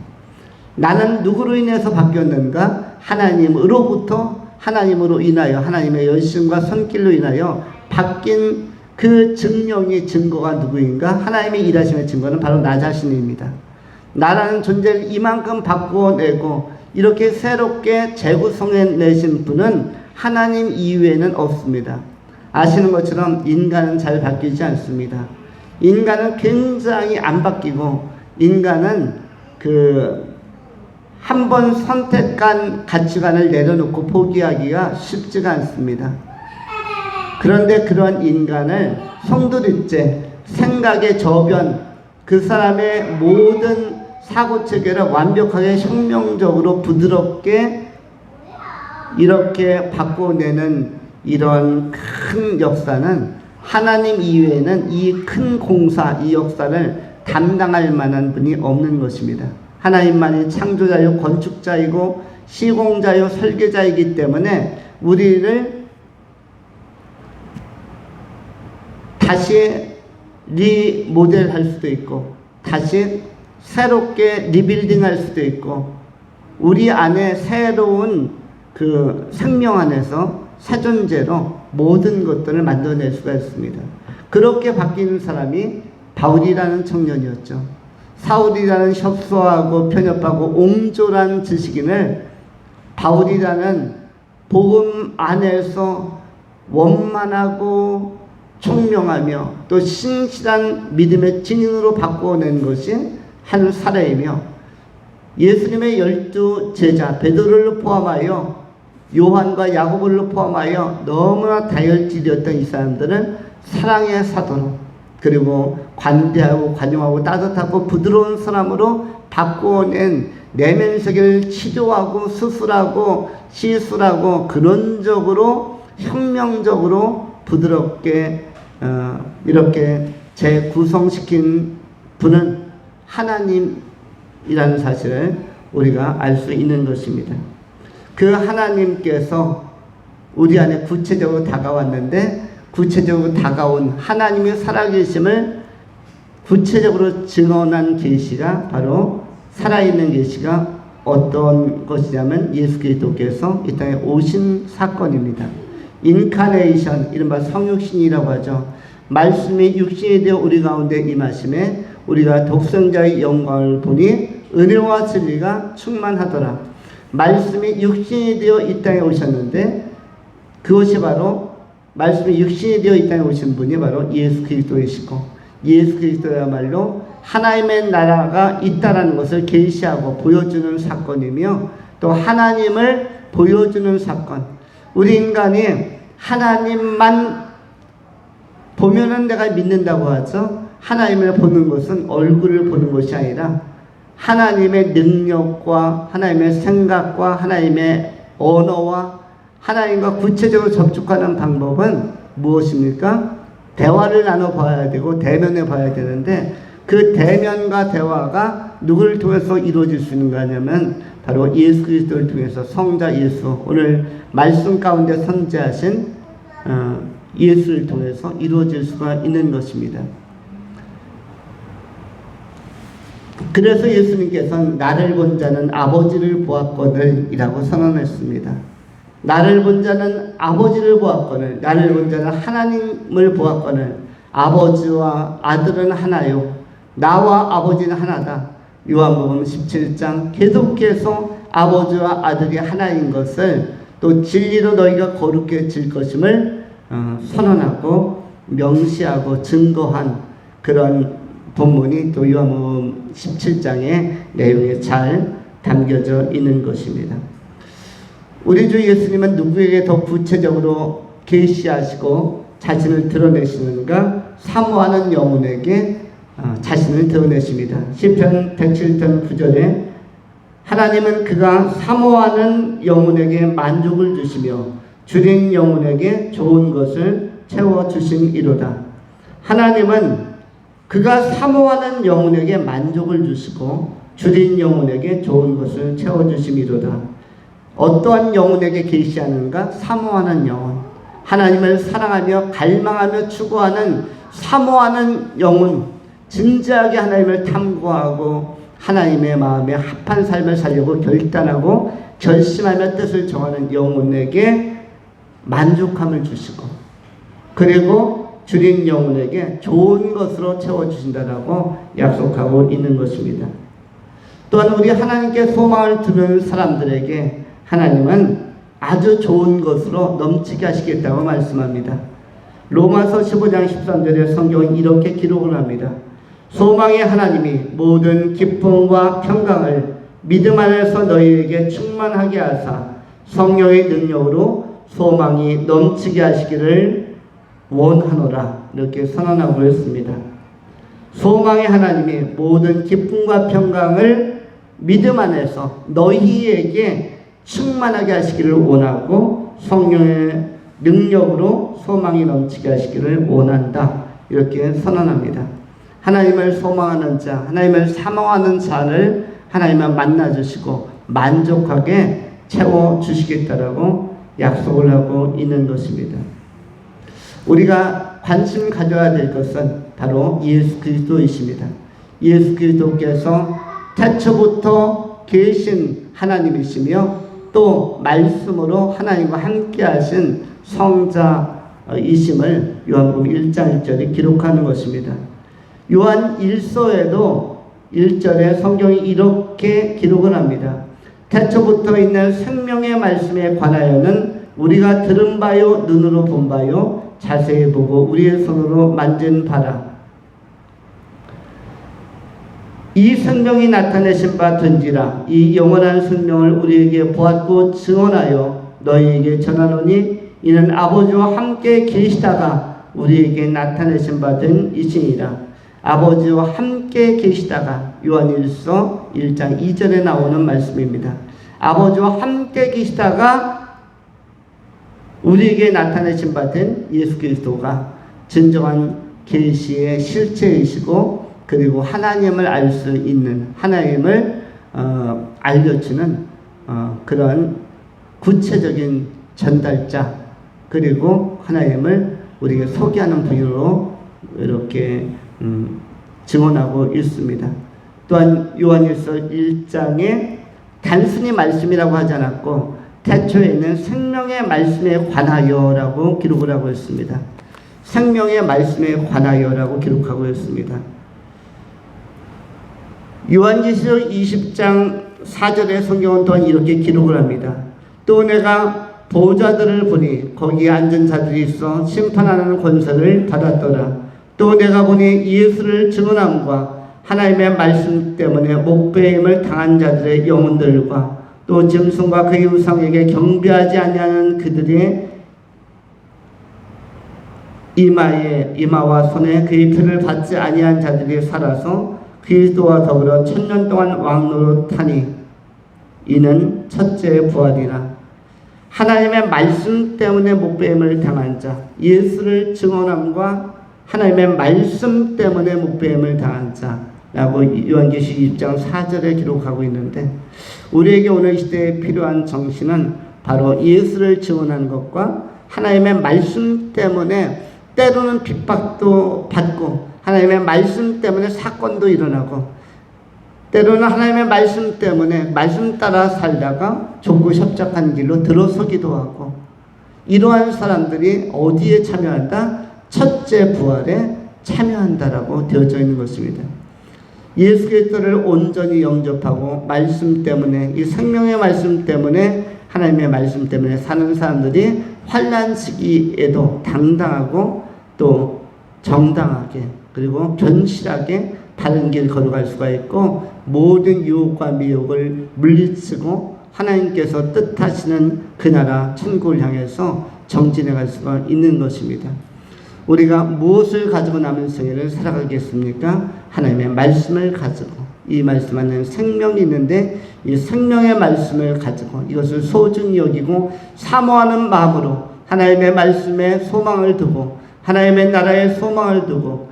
나는 누구로 인해서 바뀌었는가? 하나님으로부터, 하나님으로 인하여, 하나님의 열심과 손길로 인하여 바뀐 그 증거가 누구인가? 하나님의 일하심의 증거는 바로 나 자신입니다. 나라는 존재를 이만큼 바꾸어내고 이렇게 새롭게 재구성해내신 분은 하나님 이외에는 없습니다. 아시는 것처럼 인간은 잘 바뀌지 않습니다. 인간은 굉장히 안 바뀌고, 인간은 한 번 선택한 가치관을 내려놓고 포기하기가 쉽지가 않습니다. 그런데 그런 인간을 송두리째 생각의 저변, 그 사람의 모든 사고체계를 완벽하게 혁명적으로 부드럽게 이렇게 바꿔내는 이런 큰 역사는 하나님 이외에는 이 큰 공사, 이 역사를 담당할 만한 분이 없는 것입니다. 하나님만이 창조자요 건축자이고 시공자요 설계자이기 때문에 우리를 다시 리모델할 수도 있고 다시 새롭게 리빌딩할 수도 있고 우리 안에 새로운 그 생명 안에서 새 존재로 모든 것들을 만들어낼 수가 있습니다. 그렇게 바뀌는 사람이 바울이라는 청년이었죠. 사울이라는 협소하고 편협하고 옹졸한 지식인을 바울이라는 복음 안에서 원만하고 총명하며 또 신실한 믿음의 증인으로 바꾸어낸 것이 한 사례이며, 예수님의 12 제자 베드로를 포함하여 요한과 야고보를 포함하여 너무나 다혈질이었던 이 사람들은 사랑의 사도로, 그리고 관대하고 관용하고 따뜻하고 부드러운 사람으로 바꾸어낸 내면 세계를 치료하고 수술하고 시술하고 근원적으로 혁명적으로 부드럽게 이렇게 재구성시킨 분은 하나님이라는 사실을 우리가 알 수 있는 것입니다. 그 하나님께서 우리 안에 구체적으로 다가왔는데, 구체적으로 다가온 하나님의 살아계심을 구체적으로 증언한 계시가 바로 살아있는 계시가 어떤 것이냐면 예수 그리스도께서 이 땅에 오신 사건입니다. 인카네이션, 이른바 성육신이라고 하죠. 말씀이 육신이 되어 우리 가운데 임하심에 우리가 독생자의 영광을 보니 은혜와 진리가 충만하더라. 말씀이 육신이 되어 이 땅에 오셨는데, 그것이 바로 말씀이 육신이 되어 이 땅에 오신 분이 바로 예수 그리스도이시고, 예수 그리스도야말로 하나님의 나라가 있다라는 것을 계시하고 보여주는 사건이며, 또 하나님을 보여주는 사건. 우리 인간이 하나님만 보면은 내가 믿는다고 하죠. 하나님을 보는 것은 얼굴을 보는 것이 아니라 하나님의 능력과 하나님의 생각과 하나님의 언어와 하나님과 구체적으로 접촉하는 방법은 무엇입니까? 대화를 나눠봐야 되고 대면해 봐야 되는데, 그 대면과 대화가 누구를 통해서 이루어질 수 있는가 하냐면 바로 예수 그리스도를 통해서, 성자 예수, 오늘 말씀 가운데 선지하신 예수를 통해서 이루어질 수가 있는 것입니다. 그래서 예수님께서는 나를 본 자는 아버지를 보았거늘 이라고 선언했습니다. 나를 본 자는 아버지를 보았거늘, 나를 본 자는 하나님을 보았거늘. 아버지와 아들은 하나요, 나와 아버지는 하나다. 요한복음 17장 계속해서 아버지와 아들이 하나인 것을, 또 진리로 너희가 거룩해질 것임을 선언하고 명시하고 증거한 그런 본문이 또 요한복음 17장의 내용에 잘 담겨져 있는 것입니다. 우리 주 예수님은 누구에게 더 구체적으로 계시하시고 자신을 드러내시는가? 사모하는 영혼에게 자신을 드러내십니다. 시편 107편 9절에 하나님은 그가 사모하는 영혼에게 만족을 주시며 줄인 영혼에게 좋은 것을 채워주심이로다. 하나님은 그가 사모하는 영혼에게 만족을 주시고 줄인 영혼에게 좋은 것을 채워주심이로다. 어떠한 영혼에게 계시하는가? 사모하는 영혼. 하나님을 사랑하며 갈망하며 추구하는 사모하는 영혼. 진지하게 하나님을 탐구하고 하나님의 마음에 합한 삶을 살려고 결단하고 결심하며 뜻을 정하는 영혼에게 만족함을 주시고, 그리고 줄인 영혼에게 좋은 것으로 채워주신다라고 약속하고 있는 것입니다. 또한 우리 하나님께 소망을 두는 사람들에게 하나님은 아주 좋은 것으로 넘치게 하시겠다고 말씀합니다. 로마서 15장 13절에 성경은 이렇게 기록을 합니다. 소망의 하나님이 모든 기쁨과 평강을 믿음 안에서 너희에게 충만하게 하사 성령의 능력으로 소망이 넘치게 하시기를 원하노라. 이렇게 선언하고 있습니다. 소망의 하나님이 모든 기쁨과 평강을 믿음 안에서 너희에게 충만하게 하시기를 원하고 성령의 능력으로 소망이 넘치게 하시기를 원한다. 이렇게 선언합니다. 하나님을 소망하는 자, 하나님을 사모하는 자를 하나님은 만나주시고 만족하게 채워주시겠다라고 약속을 하고 있는 것입니다. 우리가 관심 가져야 될 것은 바로 예수 그리스도이십니다. 예수 그리스도께서 태초부터 계신 하나님이시며 또 말씀으로 하나님과 함께 하신 성자이심을 요한복음 1장 1절에 기록하는 것입니다. 요한 1서에도 1절에 성경이 이렇게 기록을 합니다. 태초부터 있는 생명의 말씀에 관하여는 우리가 들은 바요 눈으로 본 바요 자세히 보고 우리의 손으로 만진 바라. 이 생명이 나타내신 바 된지라. 이 영원한 생명을 우리에게 보았고 증언하여 너희에게 전하노니 이는 아버지와 함께 계시다가 우리에게 나타내신 바 된 이시니라. 아버지와 함께 계시다가 요한일서 1장 2절에 나오는 말씀입니다. 아버지와 함께 계시다가 우리에게 나타내신 바 된 예수 그리스도가 진정한 계시의 실체이시고, 그리고 하나님을 알 수 있는, 하나님을 알려주는 그런 구체적인 전달자, 그리고 하나님을 우리에게 소개하는 분으로 이렇게 증언하고 있습니다. 또한 요한일서 1장에 단순히 말씀이라고 하지 않았고 태초에는 생명의 말씀에 관하여라고 기록을 하고 있습니다. 생명의 말씀에 관하여라고 기록하고 있습니다. 요한계시록 20장 4절의 성경은 또한 이렇게 기록을 합니다. 또 내가 보좌들을 보니 거기에 앉은 자들이 있어 심판하는 권세를 받았더라. 또 내가 보니 예수를 증언함과 하나님의 말씀 때문에 목배임을 당한 자들의 영혼들과 또 짐승과 그의 우상에게 경배하지 아니하는 그들의 이마와 손에 그의 표를 받지 아니한 자들이 살아서 그리스도와 더불어 1000년 동안 왕노릇하니 이는 첫째 부활이라. 하나님의 말씀 때문에 목배임을 당한 자, 예수를 증언함과 하나님의 말씀 때문에 목배임을 당한 자라고 요한계시록 2장 4절에 기록하고 있는데, 우리에게 오늘 이 시대에 필요한 정신은 바로 예수를 증언하는 것과 하나님의 말씀 때문에 때로는 핍박도 받고 하나님의 말씀 때문에 사건도 일어나고 때로는 하나님의 말씀 때문에 말씀 따라 살다가 좁고 협착한 길로 들어서기도 하고, 이러한 사람들이 어디에 참여한다? 첫째 부활에 참여한다라고 되어져 있는 것입니다. 예수 그리스도를 온전히 영접하고 말씀 때문에, 이 생명의 말씀 때문에, 하나님의 말씀 때문에 사는 사람들이 환난 시기에도 당당하고 또 정당하게 그리고 견실하게 바른 길 걸어갈 수가 있고, 모든 유혹과 미혹을 물리치고 하나님께서 뜻하시는 그 나라 천국을 향해서 정진해 갈 수가 있는 것입니다. 우리가 무엇을 가지고 남은 생애를 살아가겠습니까? 하나님의 말씀을 가지고, 이 말씀 안에 생명이 있는데 이 생명의 말씀을 가지고 이것을 소중히 여기고 사모하는 마음으로 하나님의 말씀에 소망을 두고 하나님의 나라에 소망을 두고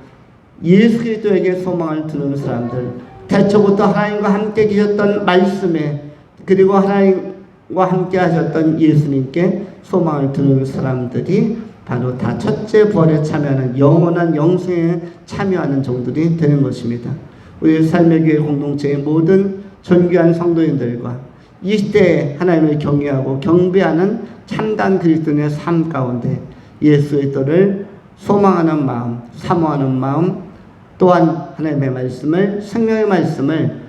예수 그리스도에게 소망을 두는 사람들, 태초부터 하나님과 함께 계셨던 말씀에, 그리고 하나님 함께 하셨던 예수님께 소망을 두는 사람들이 바로 다 첫째 부활에 참여하는 영원한 영생에 참여하는 종들이 되는 것입니다. 우리 삶의 교회 공동체의 모든 존귀한 성도인들과 이 시대에 하나님을 경외하고 경배하는 참단 그리스도인의 삶 가운데 예수의 도를 소망하는 마음, 사모하는 마음, 또한 하나님의 말씀을, 생명의 말씀을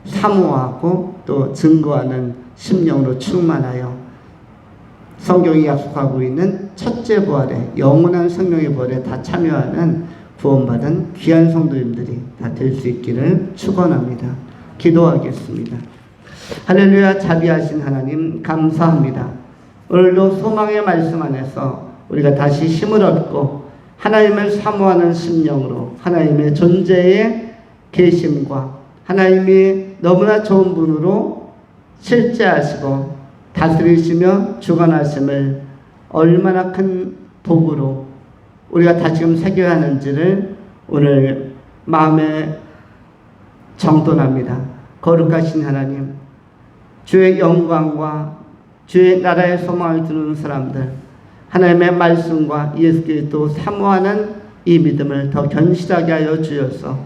사모하고 또 증거하는 심령으로 충만하여 성경이 약속하고 있는 첫째 부활에, 영원한 생명의 부활에 다 참여하는 구원받은 귀한 성도님들이 다 될 수 있기를 축원합니다. 기도하겠습니다. 할렐루야. 자비하신 하나님 감사합니다. 오늘도 소망의 말씀 안에서 우리가 다시 힘을 얻고 하나님을 사모하는 심령으로 하나님의 존재의 계심과 하나님이 너무나 좋은 분으로 실제하시고 다스리시며 주관하심을 얼마나 큰 복으로 우리가 다시금 새겨야 하는지를 오늘 마음에 정돈합니다. 거룩하신 하나님, 주의 영광과 주의 나라의 소망을 두는 사람들, 하나님의 말씀과 예수 그리스도 사모하는 이 믿음을 더 견실하게 하여 주셔서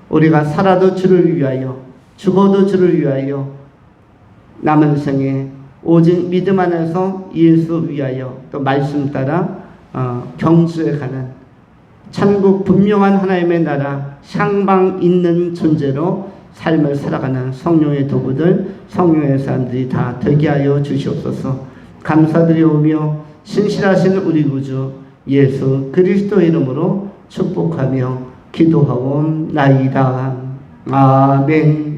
우리가 살아도 주를 위하여 죽어도 주를 위하여 남은 생에 오직 믿음 안에서 예수 위하여 또 말씀 따라 경주에 가는 천국 분명한 하나님의 나라 향방 있는 존재로 삶을 살아가는 성령의 도구들, 성령의 사람들이 다 되게 하여 주시옵소서. 감사드리오며 신실하신 우리 구주 예수 그리스도 이름으로 축복하며 기도하옵나이다. 아멘.